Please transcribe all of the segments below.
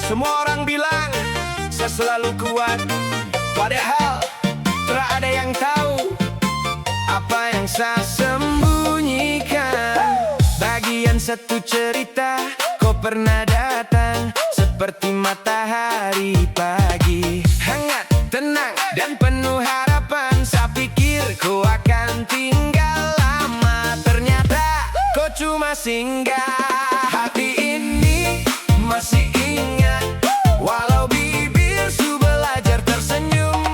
Semua orang bilang saya selalu kuat, padahal tak ada yang tahu apa yang saya sembunyikan. Bagian satu cerita, kau pernah datang seperti matahari pagi, hangat, tenang, dan penuh harapan. Saya pikir kau akan tinggal lama, ternyata kau cuma singgah. Hati ini masih ingat, walau bibir su belajar tersenyum.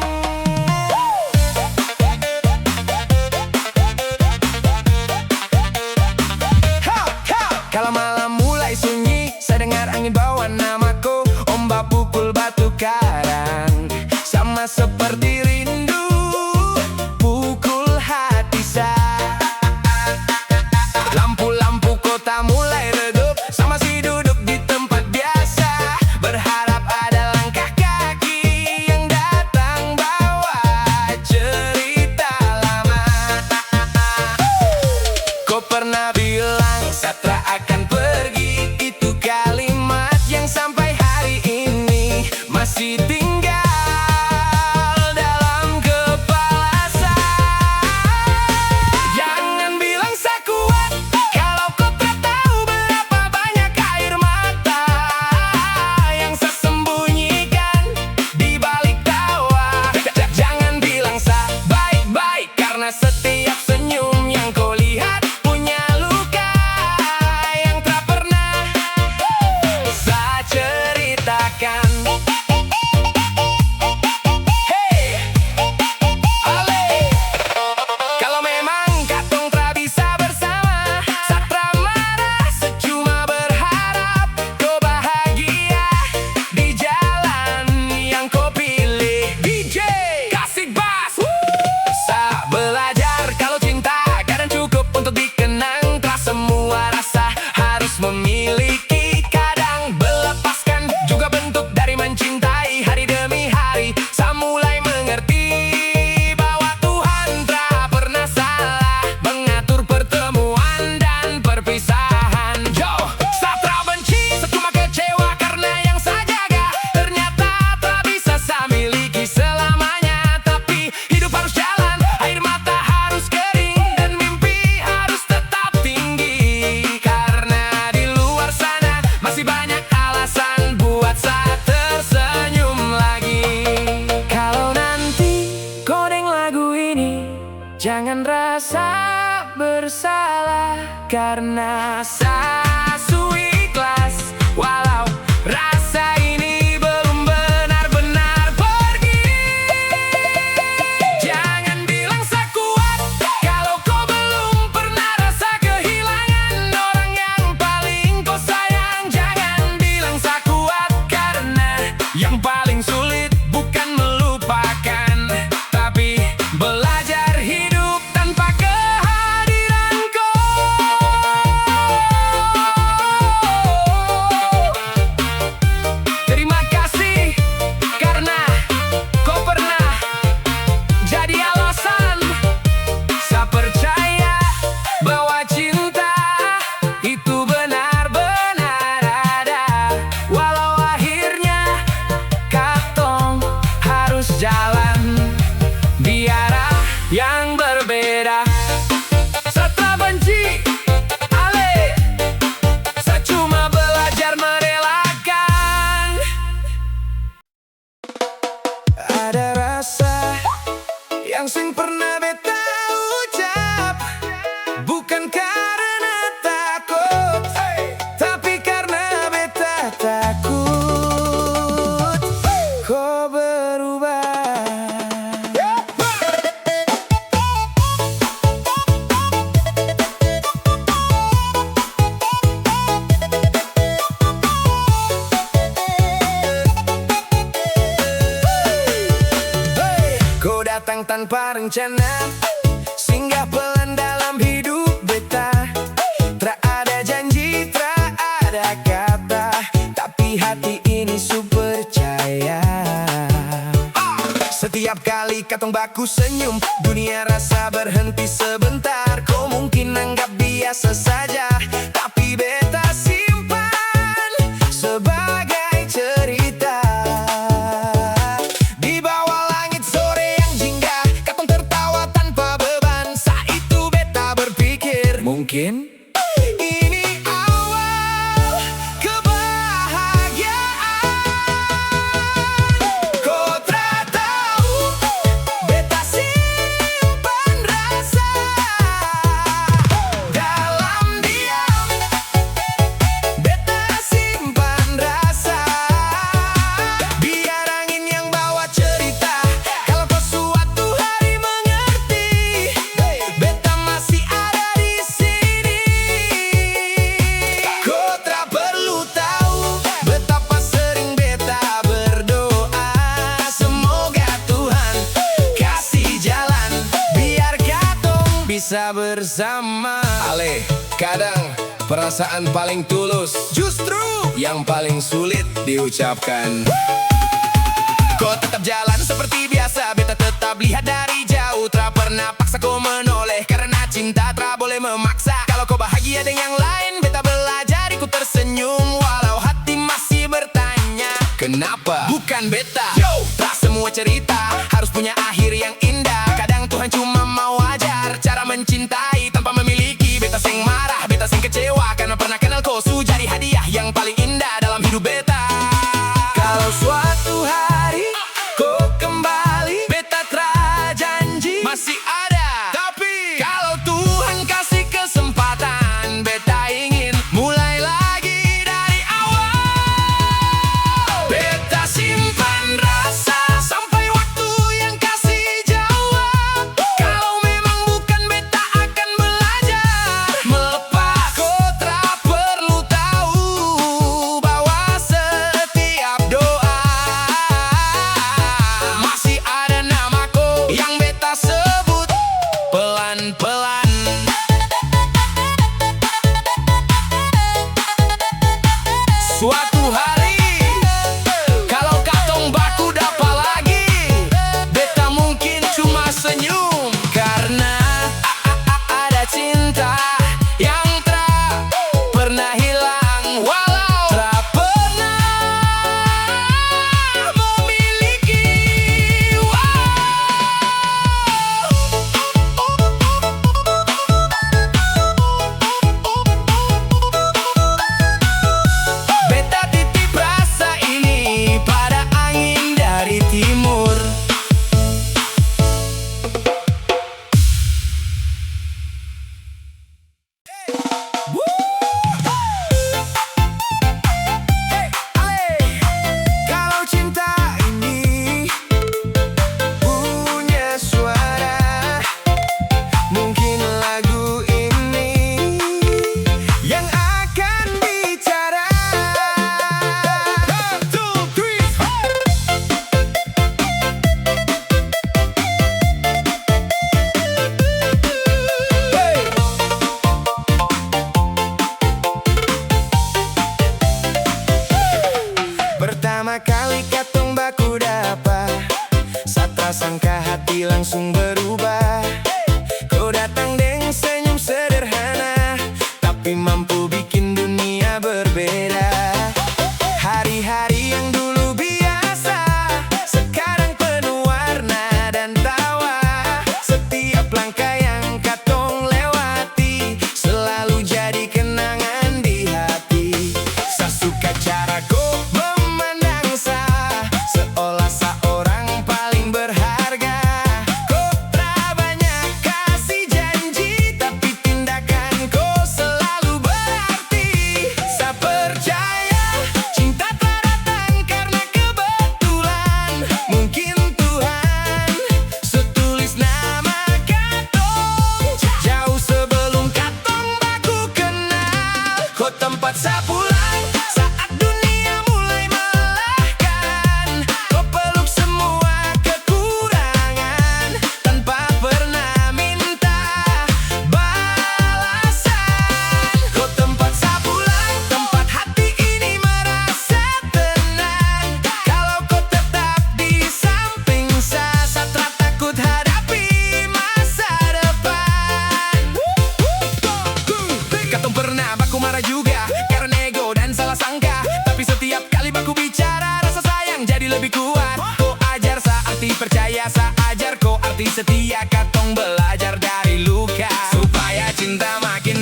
Kalau malam mulai sunyi, saya dengar angin bawa namaku. Ombak pukul batu karang, sama seperti rindu pukul hati saya. Lampu-lampu kota mulai redup, saya masih duduk di tempat biasa, berharap ada langkah kaki yang datang bawa cerita lama. Kau pernah bilang Satra akan pergi, itu kalimat yang sampai hari ini masih tinggal dalam kepala saya. Jangan bilang saya kuat kalau kau tak tahu berapa banyak air mata yang saya sembunyikan di balik tawa. Jangan bilang saya baik-baik, karena setiap senyum yang kau lihat punya luka yang tak pernah saya ceritakan. Hey, ale, kalau memang katong tak bisa bersama, Satra marah, secuma berharap kau bahagia di jalan yang kau pilih. DJ kasih bass. Saya belajar kalau cinta kadang cukup untuk dikenang, tak semua rasa harus memiliki. Kadang melepaskan juga bentuk dari mencintai. Hari demi hari saya mulai mengerti bahwa Tuhan tak pernah salah mengatur pertemuan dan perpisahan. Yo, saya tak benci, saya cuma kecewa karena yang saya jaga ternyata tak bisa saya miliki selamanya. Tapi hidup harus jalan, air mata harus kering, dan mimpi harus tetap tinggi. Karena di luar sana masih banyak alasan buat saya tersenyum lagi. Kalau nanti kau deng lagu ini, jangan rasa bersalah, karena saya su ikhlas walau rasa ini belum benar-benar pergi. Jangan bilang saya kuat kalau kau belum pernah rasa kehilangan orang yang paling kau sayang. Jangan bilang saya kuat, karena yang paling sulit bukan melupakan, tapi belajar hidup tanpa kehadiran kau. Terima kasih karena kau pernah jadi alasan saya percaya bahwa cinta itu benar-benar ada. Walau akhirnya katong harus jalan di arah yang berbeda. Satra benci, ale, saya cuma belajar merelakan. Ada rasa yang sing pernah beta ucap, bukan karena takut, tapi karena beta takut kau berubah. Kau datang tanpa rencana, singgah pelan dalam hidup beta. Tak ada janji, tak ada kata, tapi hati ini su percaya. Setiap kali katong baku senyum, dunia rasa berhenti sebentar. Kau mungkin anggap biasa saja, tapi beta simpan sebagai cerita. akhir. Mungkin ini awal kebahagiaan. Kau tak tahu, beta simpan rasa dalam diam. Beta simpan rasa, biar angin yang bawa cerita. Kalau kau suatu hari mengerti, beta masih ada di sini. Kau tak perlu tahu betapa sering beta berdoa, semoga Tuhan kasih jalan biar katong bisa bersama. Ale, kadang perasaan paling tulus justru yang paling sulit diucapkan. Kau tetap jalan seperti biasa, beta tetap lihat dari jauh. Tak pernah paksa kau menoleh, karena cinta tak boleh memaksa. Kalau kau bahagia dengan yang lain, beta belajar ikut tersenyum. Walau hati masih bertanya, kenapa bukan beta? Tak semua cerita harus punya akhir yang indah. Kadang Tuhan cuma mau ajar cara mencintai tanpa memiliki. Beta sing marah, beta sing kecewa, karena pernah kenal kau su jadi hadiah yang paling indah dalam hidup beta. Kalau suatu hari kau kembali, beta tra janji masih ada. Tapi kalau Tuhan kasih kesempatan, beta ingin mulai lagi dari awal. Beta simpan rasa sampai waktu yang kasih jawab. Kalau memang bukan, beta akan belajar melepas. Kau tak perlu tahu bahwa setiap doa masih ada namaku yang beta sebut pelan-pelan. Suatu hari kalau katong baku dapa lagi, beta mungkin cuma senyum, karena ada cinta yang tak pernah hilang. Walau tak pernah memiliki. Beta titip rasa ini pada angin dari timur. Kalau cinta ini punya suara, mungkin lagu ini yang akan bicara. 1, 2, 3. Pertama kali katong baku dapa, satra sangka hati langsung berubah. Kau datang dengan senyum sederhana, tapi mampu bikin dunia berbeda. Hari-hari yang dulu biasa, sekarang penuh warna dan tawa. Setiap langkah yang katong lewati selalu jadi kenangan di hati. Saya suka cara kau memandang saya, seolah seorang paling berharga. Kau tak banyak kasih janji, tapi tindakan kau selalu berarti. Saya percaya cinta tak datang karena kebetulan. Mungkin Tuhan setulis nama katong jauh sebelum katong baku kenal. Kau tempat saya pulang saat dunia mulai melelahkan. Kau peluk semua kekurangan tanpa pernah minta balasan. Kau tempat saya pulang, tempat hati ini merasa tenang. Kalau kau tetap di samping saya tak takut hadapi masa depan. Katong pernah baku marah juga karena ego dan salah sangka, tapi setiap kali baku bicara rasa sayang jadi lebih kuat. Kau ajar sa arti percaya, sa ajar kau arti setia. Katong belajar dari luka supaya cinta makin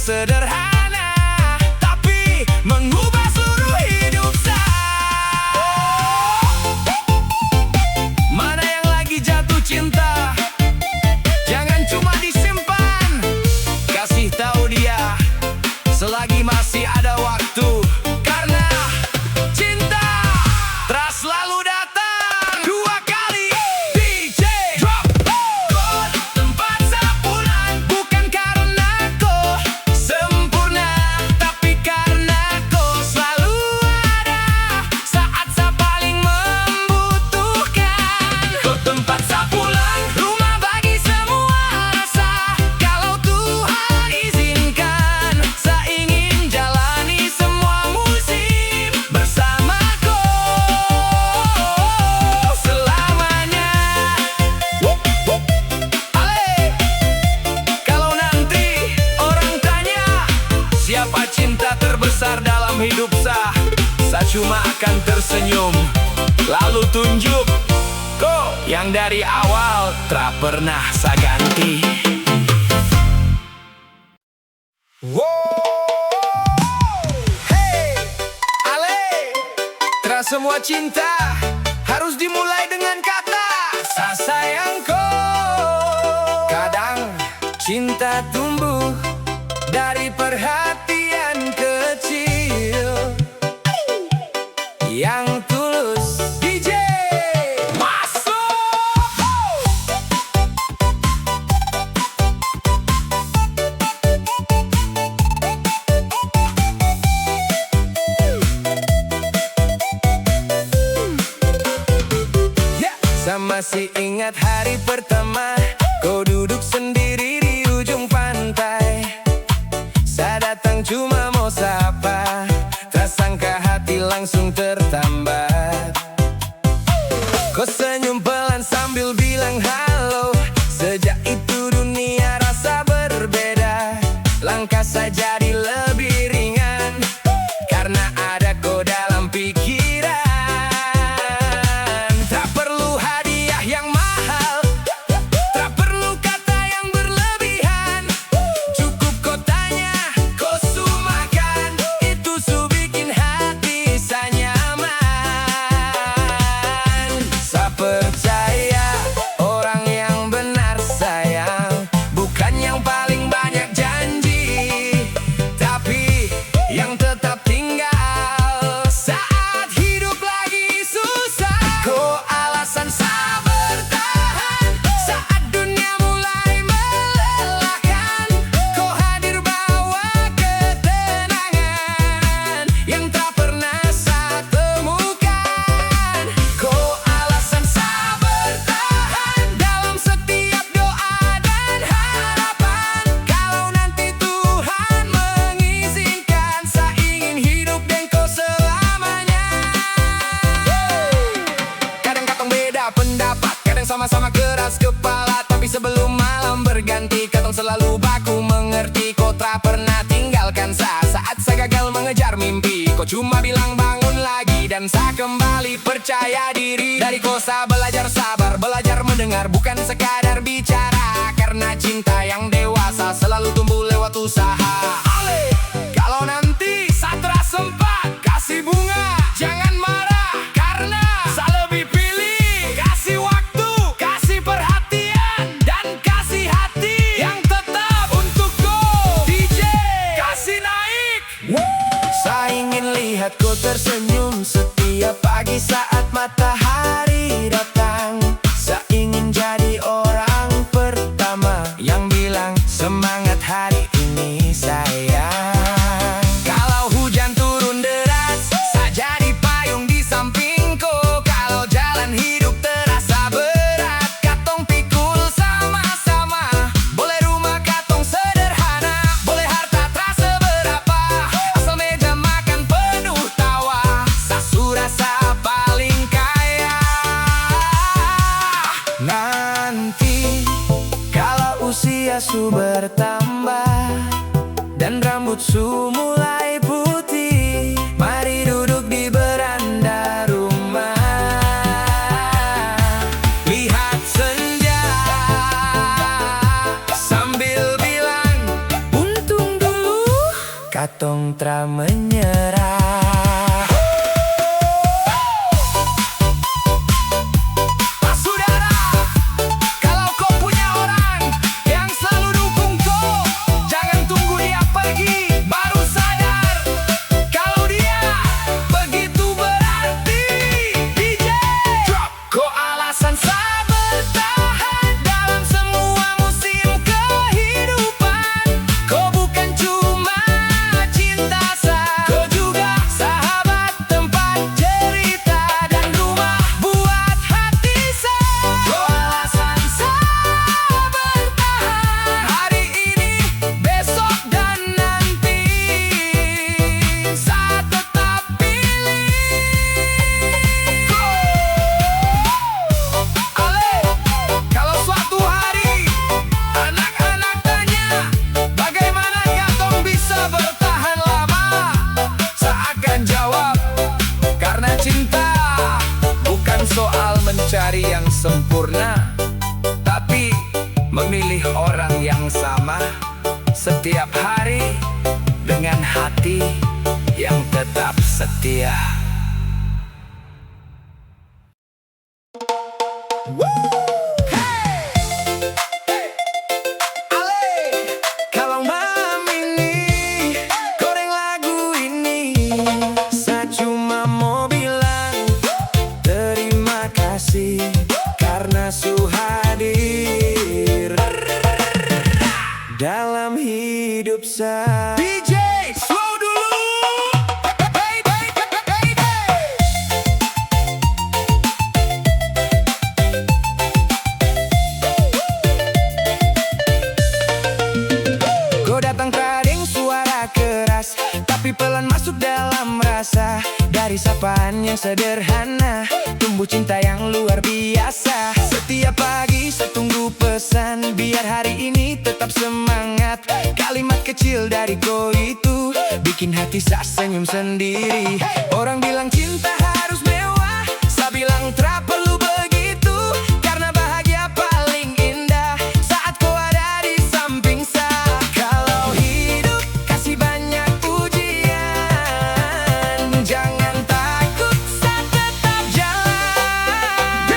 sederhana, tapi mengubah seluruh hidup saya. Mana yang lagi jatuh cinta, jangan cuma disimpan, kasih tahu dia selagi masih ada waktu. Karena cinta telah selalu datang dua kali. DJ drop kau tempat sebulan, bukan karena kau sempurna, tapi karena kau selalu ada saat saya paling membutuhkan. Kau tempat sebulan, rumah bagi semua rasa. Kalau Tuhan izinkan, saya ingin jalani semua musim bersama kau selamanya. Ale, kalau nanti orang tanya siapa cinta terbesar dalam hidup saya cuma akan tersenyum, lalu tunjuk kau yang dari awal tak pernah saya ganti. Hey, Ale, terus semua cinta harus dimulai dengan kata saya sayang kau. Kadang cinta tumbuh dari perhatian kecil yang tulus. DJ masuk. Saya masih ingat hari pertama kau duduk sendiri di ujung pantai. Saya datang cuma mau sapa, tak sangka hati langsung tertambat. Kau senyum pelan sambil bilang halo. Sejak itu dunia rasa berbeda. Langkah saya jadi lebih ringan karena ada kau dalam pikiran. Tak perlu hadiah yang mahal, tak perlu kata yang berlebihan. Cukup kau tanya, kau su makan, itu su bikin hati saya nyaman. Saya percaya orang yang benar sayang bukan yang paling banyak janji, tapi yang tetap tinggal saat hidup lagi susah. Kau alasan saya bertahan saat dunia mulai melelahkan. Kau hadir bawa ketenangan yang tak pernah saya temukan. Kau alasan saya bertahan dalam setiap doa dan harapan. Kalau nanti Tuhan mengizinkan, saya ingin hidup dengan kau selamanya. Kadang katong beda pendapat, kadang sama-sama keras kepala, tapi sebelum malam berganti katong selalu baku mengerti. Kau tak pernah tinggalkan saya saat saya gagal mengejar mimpi. Kau cuma bilang bangun lagi dan saya kembali percaya diri. Dari kau saya belajar sabar, belajar mendengar, bukan sekadar bicara. Karena cinta yang dewasa selalu tumbuh lewat usaha. Ale, kalau nanti saya terasa sempat kasih bunga, jangan marah, karena saya lebih pilih kasih waktu, kasih perhatian, dan kasih hati yang tetap untuk kau. DJ kasih naik. Saya ingin lihat kau tersenyum setiap pagi saat matahari datang. Saya ingin jadi orang pertama yang bilang semangat hari ini sayang. Kalau hujan turun deras, saya jadi payung di sampingku. Kalau jalan hidup terasa berat, katong pikul sama-sama. Boleh rumah katong sederhana, boleh harta terasa berapa, asal meja makan penuh tawa. Saya surasa paling kaya. Nanti kalau usia su bertambah dan rambut su mulai putih, mari duduk di beranda rumah, lihat senja sambil bilang untung dulu katong tra menyerah. Saudara, kalau kau punya orang yang selalu dukung kau, jangan tunggu dia pergi baru sadar kalau dia begitu berarti. DJ drop. Kau alasan saya bertahan dalam semua musim kehidupan. Kau bukan cuma cinta saya, kau juga sahabat, tempat cerita, dan rumah buat hati saya. Kau alasan saya bertahan hari ini, besok, dan nanti. Saya tetap pilih kau. Ale, kalau suatu hari anak-anak tanya bagaimana katong bisa bertahan lama, saya akan jawab, karena cinta bukan soal mencari yang sempurna, tapi memilih orang yang sama setiap hari dengan hati yang tetap setia. Ale, kalau malam ini goreng lagu ini, saya cuma mau bilang terima kasih karena su hadir dalam hidup saya. DJ, slow dulu. Hey, hey, hey, hey. Kau datang kering suara keras, tapi pelan masuk dalam rasa. Dari sapaan yang sederhana tumbuh cinta yang luar biasa. Setiap pagi saya tunggu pesan biar hari ini tetap semangat. Kalimat kecil dari kau itu bikin hati saya senyum sendiri. Orang bilang cinta harus mewah, saya bilang tak perlu begitu, karena bahagia paling indah saat kau ada di samping saya. Kalau hidup kasih banyak ujian, jangan takut, saya tetap jalan.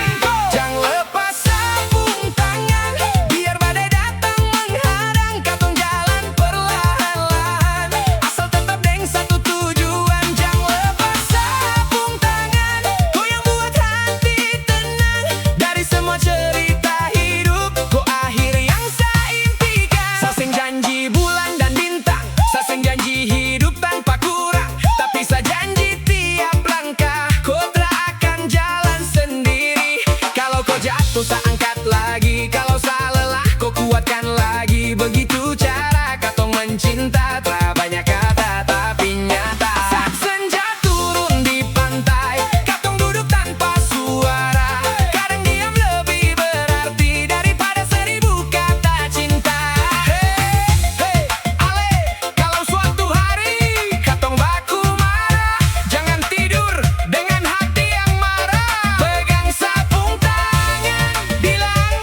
Jangan lepas sabung tangan, biar badai datang menghadang, katong jalan perlahan-lahan, asal tetap deng satu tujuan. Jangan lepas sabung tangan, kau yang buat hati tenang. Dari semua cerita hidup, kau akhir yang saya impikan. Saya sing janji bulan dan bintang, saya sing janji hidup tanpa kurang, tapi saya janji tiap langkah kau tak akan jalan sendiri. Kalau kau jatuh saya angkat lagi, kalau saya lelah kau kuatkan lagi. Begitu cara katong mencinta, tak banyak kata tapi nyata. Saat senja turun di pantai, katong duduk tanpa suara. Kadang diam lebih berarti daripada 1000 kata cinta. Hey, hey, ale, kalau suatu hari katong baku marah, jangan tidur dengan hati yang marah. Pegang sabung tangan, bilang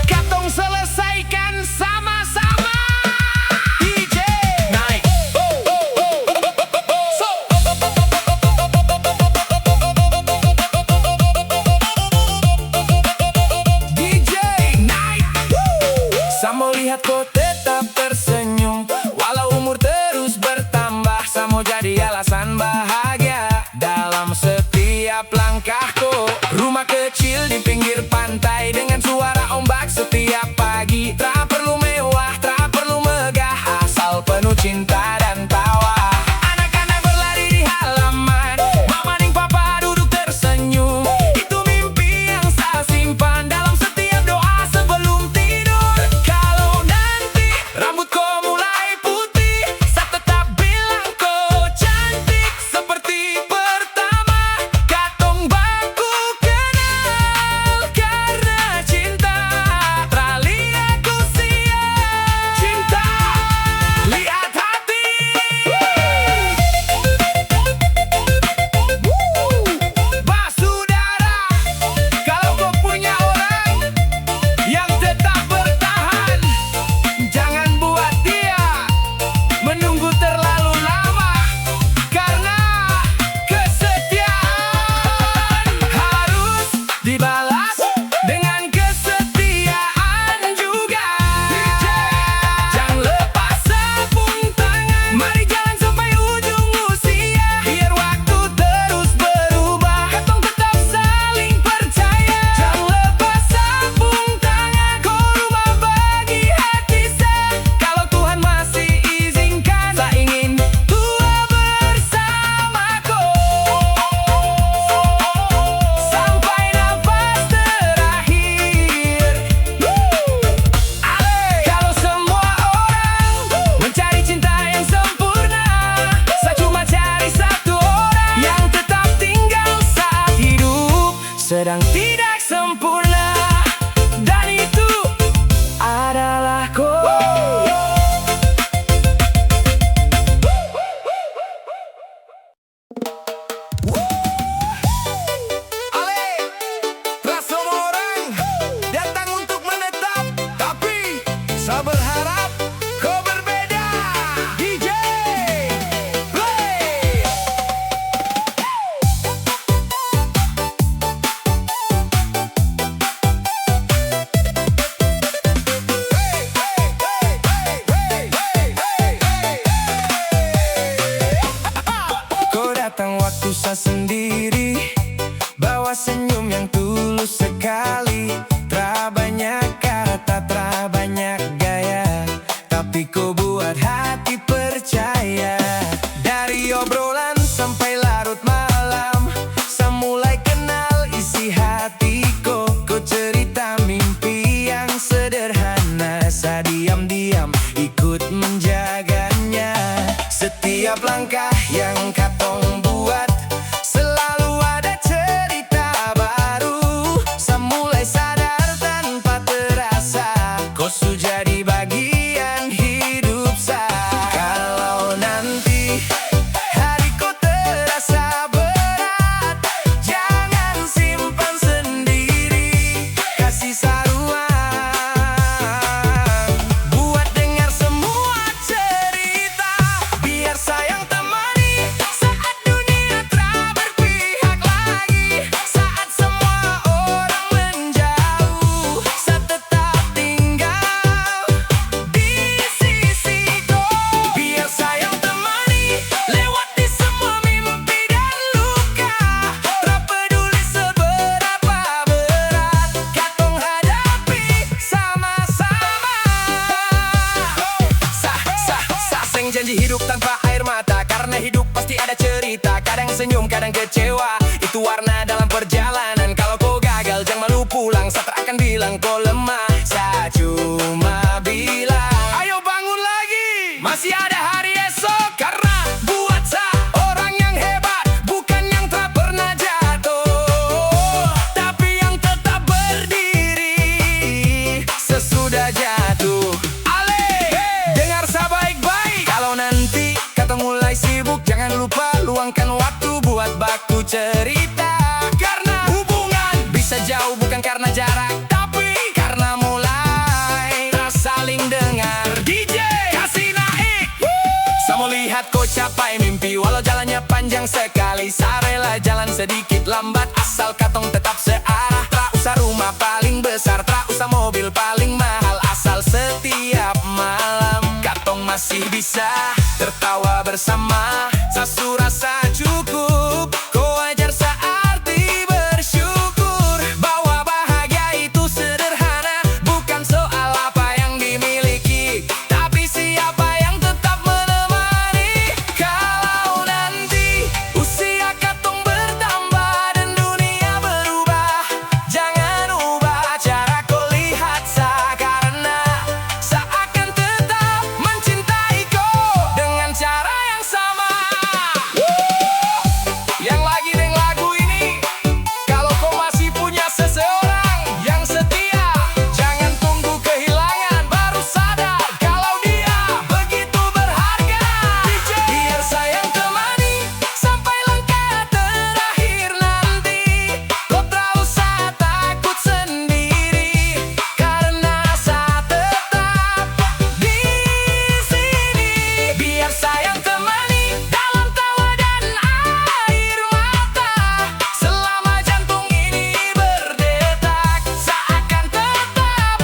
katong selesaikan sama-sama. DJ naik. So. DJ naik. Saya mau lihat kau tetap tersenyum walau umur terus bertambah. Saya mau jadi alasan bahagia dalam setiap langkahku. Rumah kecil di pinggir pantai dengan suara ombak setiap pagi. Tak perlu mewah, tak perlu megah, asal penuh cinta dan tawa. Anak-anak berlari di halaman, mama ning papa duduk tersenyum. Itu mimpi yang saya simpan dalam setiap doa sebelum tidur. Kalau nanti janji hidup tanpa air mata, karena hidup pasti ada cerita. Kadang senyum, kadang kecewa, itu warna dalam perjalanan. Kalau kau gagal jangan malu pulang, saya tak akan bilang kau lemah. Saya cuma bilang, ayo bangun lagi, masih ada hari esok. Karena buat saya orang yang hebat bukan yang tak pernah jatuh, tapi yang tetap berdiri sesudah jatuh. Dengar saya baik-baik, kalau nanti kata mulai sibuk, jangan lupa luangkan waktu buat baku cerita. Karena hubungan bisa jauh bukan karena jarak, tapi karena mulai tak saling dengar. DJ kasih naik, saya mau lihat kau capai mimpi, walau jalannya panjang sekali. Saya rela jalan sedikit lambat, asal katong tetap searah. Tak usah rumah paling besar, tak usah mobil paling mahal, asal setiap malam katong masih bisa tertawa bersama. Saya rasa cukup, kau ajar searti bersyukur, bahwa bahagia itu sederhana, bukan soal apa yang dimiliki, tapi siapa yang tetap menemani. Kalau nanti usia katong bertambah dan dunia berubah, jangan ubah cara kau lihat saya, karena saya akan tetap mencintai kau dengan cara yang sama. Yang lagi deng lagu ini, kalau kau masih punya seseorang yang setia, jangan tunggu kehilangan baru sadar kalau dia begitu berharga. Biar sayang temani sampai langkah terakhir nanti, kau tak usah takut sendiri, karena saya tetap di sini. Biar sayang temani dalam tawa dan air mata, selama jantung ini berdetak, saya akan tetap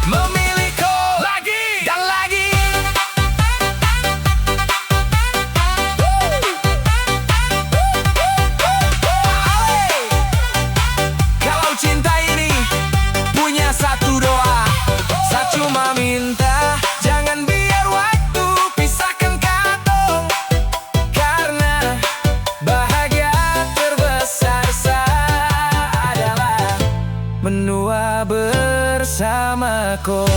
memilih kau lagi dan lagi. Kalau cinta ini punya satu doa, saya cuma minta jangan biar waktu pisahkan katong, karena bahagia terbesar saya adalah menua bersama kau.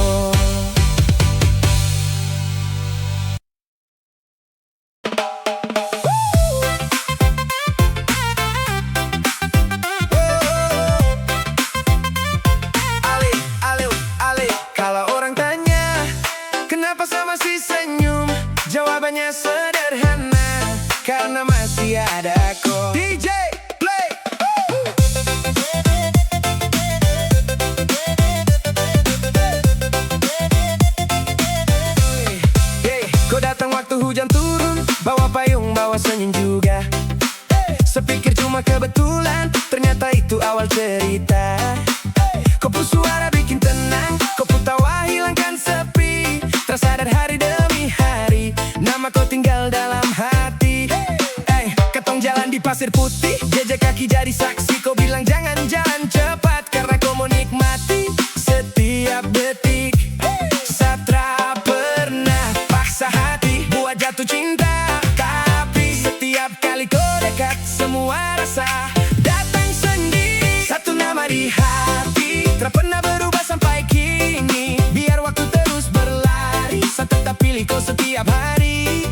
Kalau orang tanya kenapa saya masih senyum, jawabannya sederhana, karena masih ada kau. DJ play. Kau datang waktu hujan turun, bawa payung, bawa senyum juga. Sepikir cuma kebetulan, ternyata itu awal cerita. Kau pun suara bikin tenang, kau pun tawa hilangkan sepi. Tersadar hari demi hari, nama kau tinggal dalam hati. Ketong jalan di pasir putih, jejak kaki jadi saksi. Kau bilang jangan jalan cepat, karena kau mau nikmati setiap detik. Saya pernah paksa hati buat jatuh cinta, tapi setiap kali kau dekat, semua rasa datang sendiri. Satu nama di hati, tak pernah berubah sampai kini. Biar waktu terus berlari, saya tetap pilih kau setiap hari.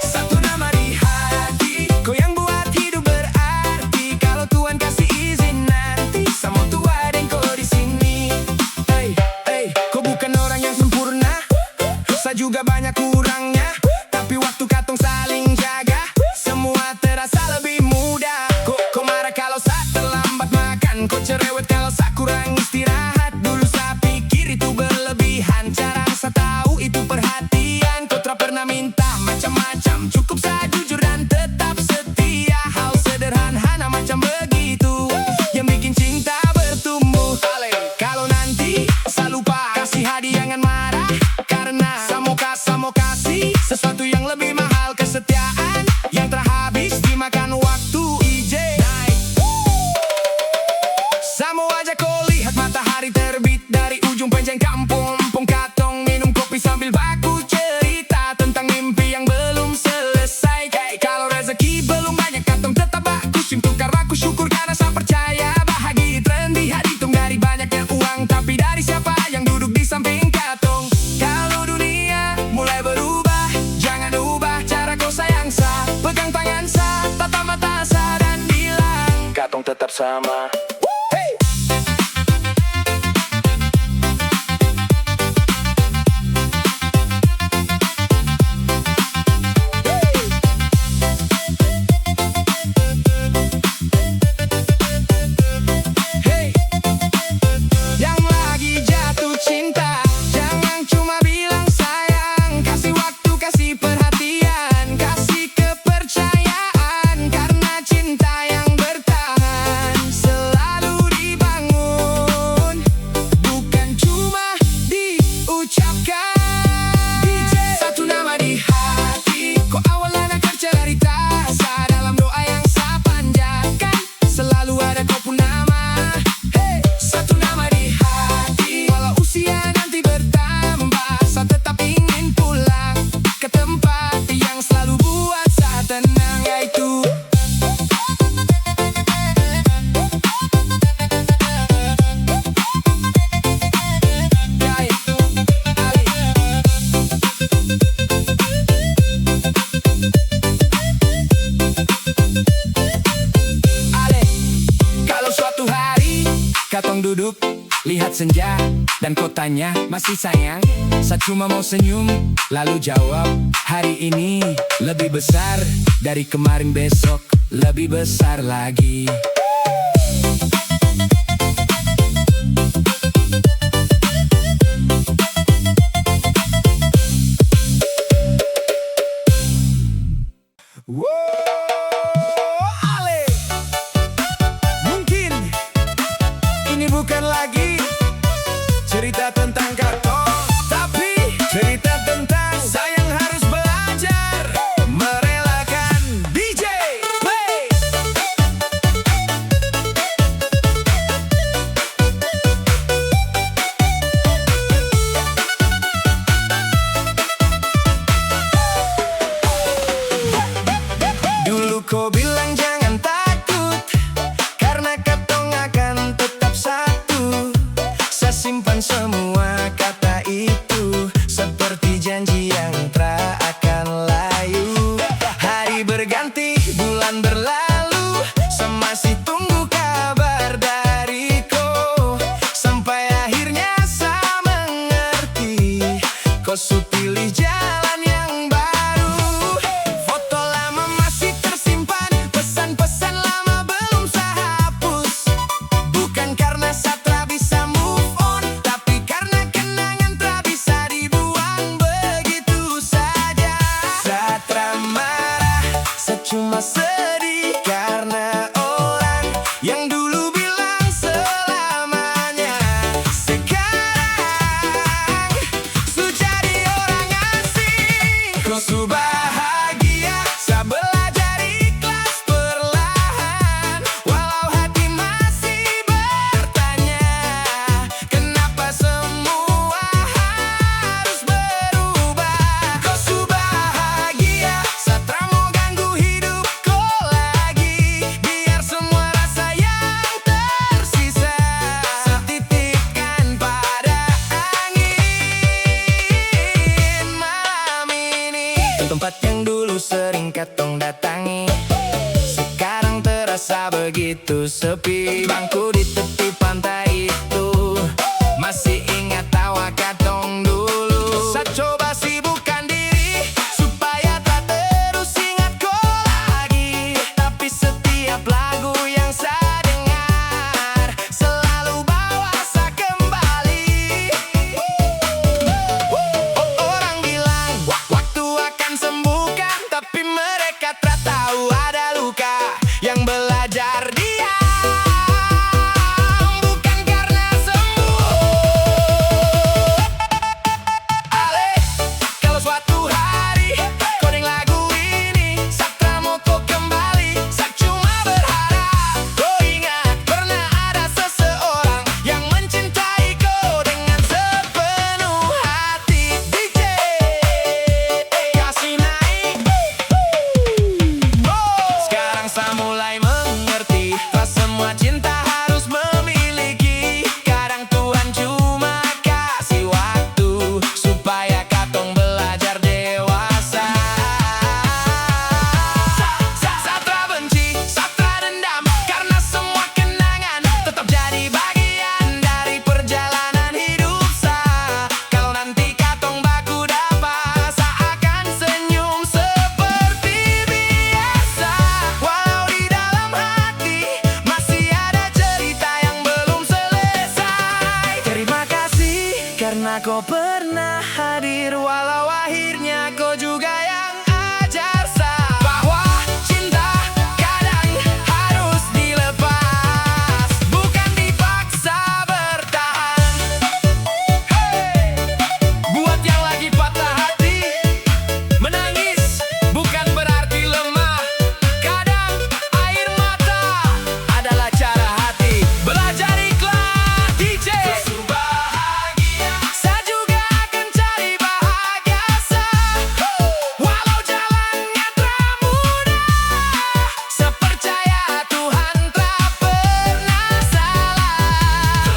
Satu nama di hati, kau yang buat hidup berarti. Kalau Tuhan kasih izin nanti, saya mau tua dan kau di sini. Kau bukan orang yang sempurna, saya juga banyak kurangnya, tapi waktu katong saling jaga, semua terasa lebih mudah. Kau marah kalau saya terlambat makan, kau cerewet kalau saya kurang istirahat. Dulu saya pikir itu berlebihan, cara saya tahu itu perhatian. Kau tak pernah minta macam-macam, cukup saya jujur dan tetap setia. Hal sederhana macam begitu yang bikin cinta bertumbuh. Kalau nanti saya lupa kasih hadiah, jangan marah, karena saya mau kasih bersama. Yang lagi jatuh cinta, jangan cuma bilang sayang. Kasih waktu, kasih perhatian, kasih kepercayaan. Karena cinta yang bertahan selalu dibangun, bukan cuma diucapkan. Satu nama di hati, kau awalnya nakar cerita. Dalam doa yang saya panjatkan, selalu ada kau pun nama. Satu nama di hati, walau usia nanti bertambah, saya tetap ingin pulang ke tempat yang selalu buat saya tenang, yaitu Ale. Kalau suatu hari katong duduk, lihat senja dan kau tanya, masih sayang? Saya cuma mau senyum, lalu jawab, hari ini lebih besar dari kemarin, besok lebih besar lagi. Ale. Mungkin ini bukan lagi cerita tentang katong, tapi cerita tentang sayang harus belajar merelakan. DJ play. Dulu kau bilang jangan takut, karena katong akan tetap satu. Saya simpan semua kata itu, seperti janji yang tak akan layu. Hari berganti, bulan berlalu, saya masih tunggu kabar dariku. Sampai akhirnya saya mengerti, kau su pilih jalan yang baru. Foto lama masih tersimpan, pesan-pesan lama belum saya hapus. Bukan karena saya tak bisa move on, tapi karena kenangan tak bisa dibuang begitu saja. Saya tak marah, saya cuma sedih karena orang yang dulu bilang selamanya sekarang su jadi orang asing. Kau su bahagia, saya belajar ikhlas perlahan. Walau hati masih bertanya, kenapa semua harus berubah. Kau su bahagia, saya tak mau ganggu hidup kau lagi. Biar semua rasa yang tersisa saya titipkan pada angin. Malam ini tempat yang dulu sering katong datangi, sekarang terasa begitu sepi. Bangku di tepi pantai itu, masih ingat tawa katong dulu. Saya coba sibukkan diri supaya tak terus ingat kau lagi, tapi setiap lagu yang saya dengar selalu bawa saya kembali. Orang bilang waktu akan sembuhkan, tapi mereka tak tahu ada luka yang belajar dia. Karena kau pernah hadir, walau akhirnya kau juga yang ajar sah bahwa cinta kadang harus dilepas, bukan dipaksa bertahan. Hey! Buat yang lagi patah hati, menangis bukan berarti lemah. Kadang air mata adalah cara hati. Belajar ikhlas DJ, saya juga akan cari bahagia sah. Walau jalannya tak mudah, sepercaya Tuhan tak pernah salah.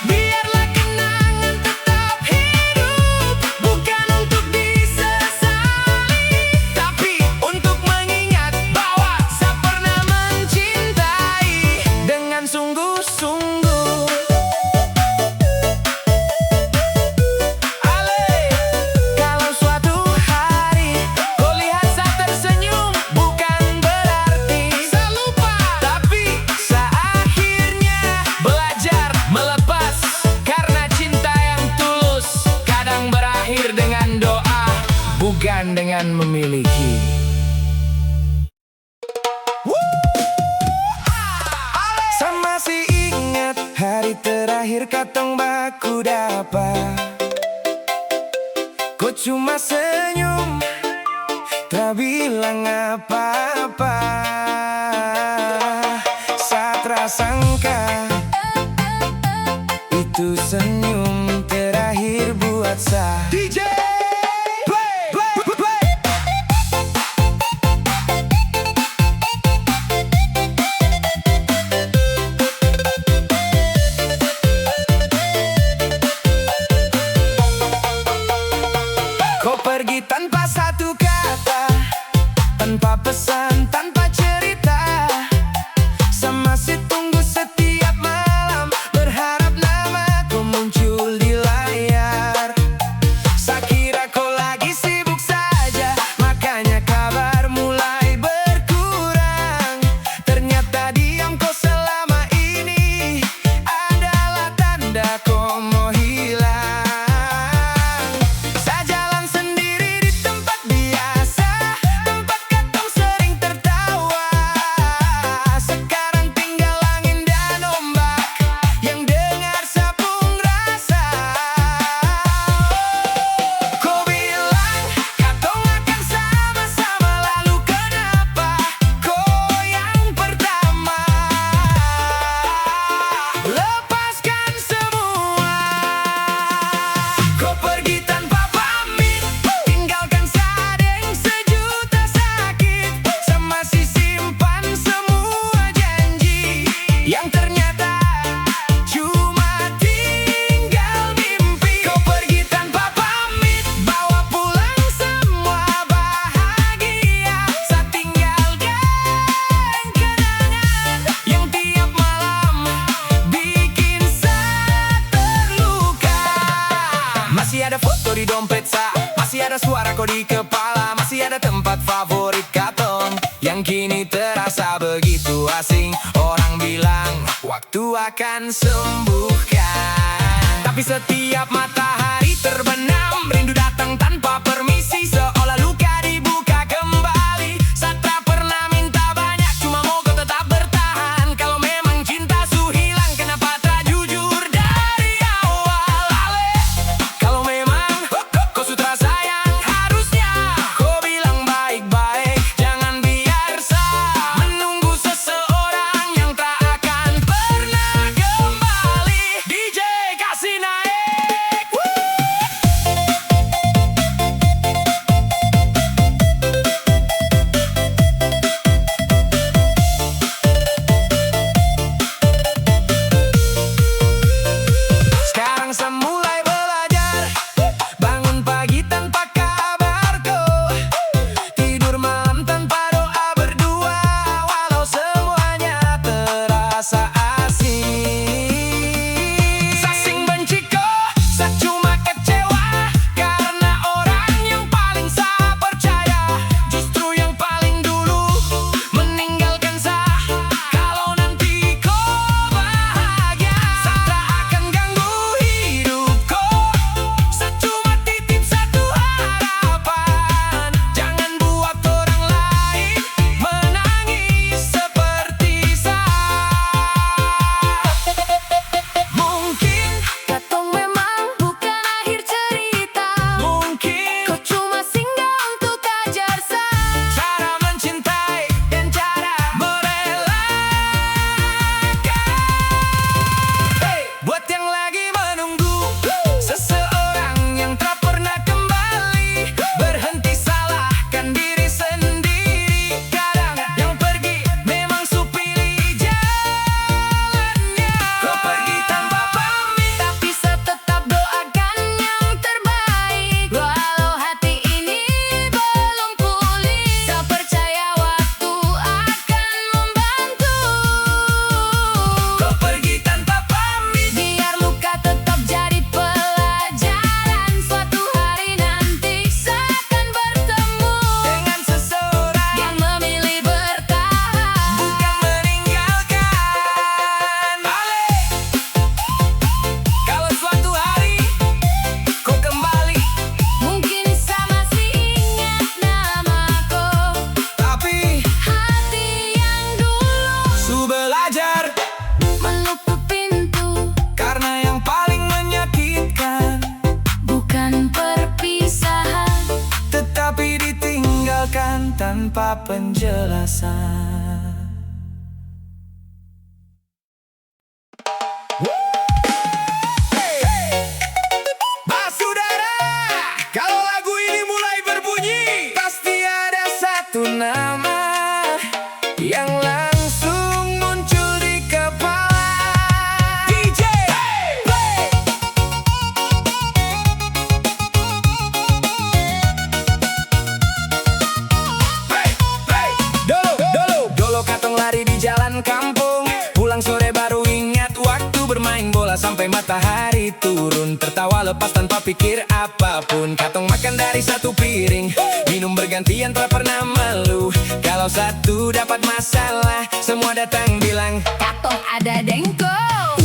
Biarlah kenangan tetap hidup, bukan untuk disesali, tapi untuk mengingat bahwa saya pernah mencintai dengan sungguh-sungguh. Kalau suatu hari kau lihat saya tersenyum, bukan berarti saya lupa, tapi saya akhirnya belajar melepas. Karena cinta yang tulus kadang berakhir dengan doa, bukan dengan memiliki. Saya masih ingat hari terakhir katong baku dapat. Kau cuma senyum, tak bilang apa-apa. Saat rasangka itu senyum terakhir buat saya. DJ play, play, play. Kau pergi tanpa satu kata, tanpa pesan, tanpa cerita. Saya masih tunggu setiap malam, berharap nama kau muncul di layar. Saya kira kau lagi sibuk saja, makanya kabar mulai berkurang. Ternyata diam kau selama ini adalah tanda kau mau hilang. Saya jalan sendiri di tempat biasa, tempat katong sering tertawa. Sekarang tinggal angin dan ombak yang dengar sapung rasa. Kau bilang katong akan sama-sama, lalu kenapa kau yang pertama lepaskan semua? Kau pergi tanpa pamit, tinggalkan sadeng sejuta sakit. Saya masih simpan semua janji yang ternyata cuma tinggal mimpi. Kau pergi tanpa pamit, bawa pulang semua bahagia. Saya tinggalkan kenangan yang tiap malam bikin saya terluka. Masih ada foto di dompet saya, masih ada suara kau di kepala, masih ada tempat favorit katong yang kini terasa begitu asing. Orang bilang waktu akan sembuhkan, tapi setiap matahari terbenam, rindu datang tanpa permisi, seolah luka dibuka kembali. Saya tak pernah minta banyak, cuma mau kau tetap bertahan. Kalau memang cinta su hilang, kenapa tak jujur dari awal? Kalau memang kau sudah sayang, harusnya kau bilang baik-baik. Jangan biar saya menunggu seseorang yang tak akan pernah kembali. DJ kasih naik. tanpa penjelasan. Basudara, kalau lagu ini mulai berbunyi, pasti ada satu nama yang langsung muncul di kepala. DJ play. Dolo katong lari di jalan kampung, pulang sore baru ingat waktu bermain bola sampai matahari turun. Tertawa lepas tanpa pikir apapun. Katong makan dari satu piring, minum bergantian tak pernah malu. Kalau satu dapat masalah, semua datang bilang Katong ada dengko.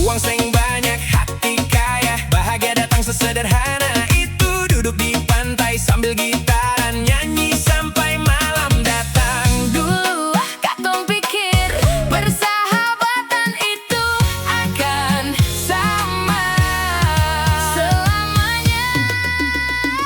uang seng banyak, hati kaya, bahagia datang sesederhana itu. Duduk di pantai sambil gitaran, nyanyi sampai malam datang. Dulu katong pikir persahabatan itu akan sama selamanya.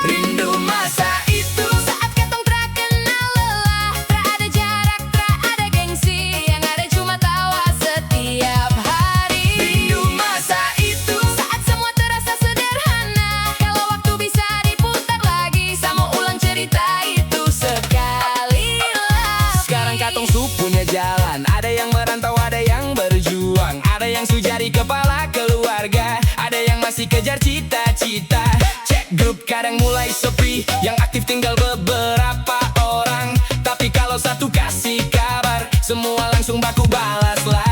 Rindu masa itu, Saat katong terkenal lelah, tak ada jarak, tak ada gengsi, yang ada cuma tawa setiap hari. rindu masa itu. Saat semua terasa sederhana, kalau waktu bisa diputar lagi, sama ulang cerita itu sekali lagi. Sekarang katong su punya jalan, ada yang merantau, ada yang berjuang, ada yang su jadi kepala keluarga, ada yang masih kejar cita-cita. Cek grup kadang mulai sepi, yang aktif tinggal beberapa orang. Tapi kalau satu kasih kabar, semua langsung baku balas lah.